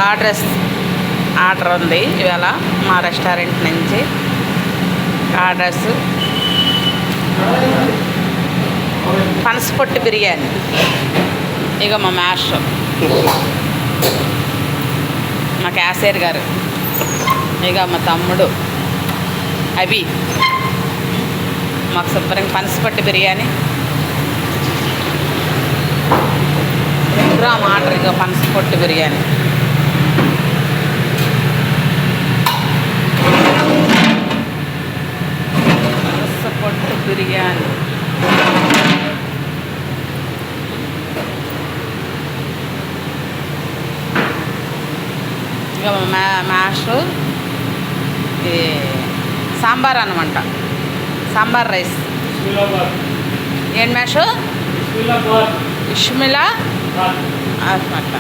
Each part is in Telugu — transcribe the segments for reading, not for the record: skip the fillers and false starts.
ఆర్డర్ ఉంది ఇవాళ మా రెస్టారెంట్ నుంచి. ఆర్డర్స్ పనసపొట్టు బిర్యానీ, ఇక మా మాస్టర్ మా క్యాషియర్ గారు, ఇక మా తమ్ముడు అవి మాకు శుభ్రంగా పనసపొట్టు బిర్యానీ. గ్రామ్ ఆర్డర్, ఇక పనసపొట్టు బిర్యానీ. పనసపొట్టు బిర్యానీ ఇక మాస్టర్ ఇది సాంబార్ అన్నమాట, సాంబార్ రైస్. ఏంటి మ్యాష్? ఇష్మిలా అనమాట.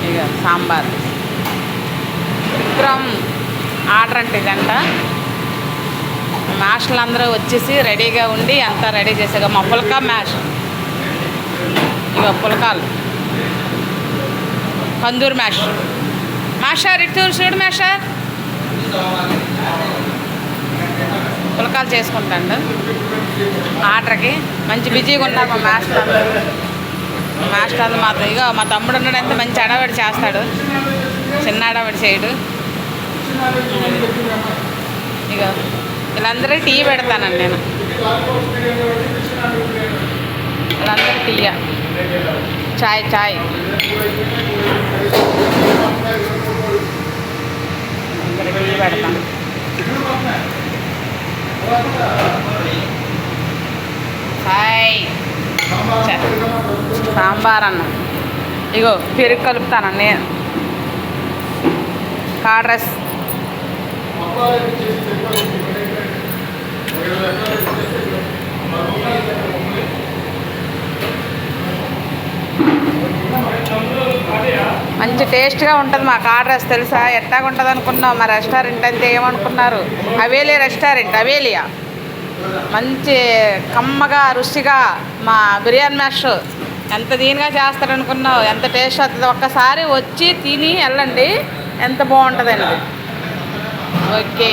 ఇక సాంబార్ విక్రమ్ ఆర్డర్ అంటే ఇదంట. మ్యాష్లు అందరూ వచ్చేసి రెడీగా ఉండి అంతా రెడీ చేసాక మా పుల్కా మ్యాష్, ఇక పుల్కాలు కందూరు మ్యాష్. మాస్టర్ ఇటు చూడు మాస్టర్, పుల్కాలు చేసుకుంటాడు ఆర్డర్కి. మంచి బిజీగా ఉన్నారు మా మాస్టర్. మాస్టర్ మాత్రం ఇక మా తమ్ముడు ఉన్నాడంటే మంచి అడవాడి చేస్తాడు, చిన్న అడవాడి చేయడు. ఇక వీళ్ళందరూ టీ పెడతానండి నేను, వీళ్ళందరూ టీయా, చాయ్ అందరూ టీ పెడతాను. హాయ్ సాంబార్ అన్నం, ఇగో పెరుగు కలుపుతానండి నేను. కర్డ్ రైస్, మంచి టేస్ట్గా ఉంటుంది మా కర్డ్ రైస్. తెలుసా ఎట్టాగా ఉంటుంది అనుకున్నావు? మా రెస్టారెంట్ అంటే ఏమనుకున్నారు? హవేలీ రెస్టారెంట్, హవేలియా. మంచి కమ్మగా రుచిగా మా బిర్యానీ మాస్టర్ ఎంత దీనిగా చేస్తారనుకున్నావు? ఎంత టేస్ట్ వస్తుంది? ఒక్కసారి వచ్చి తిని వెళ్ళండి, ఎంత బాగుంటుందండి. ఓకే.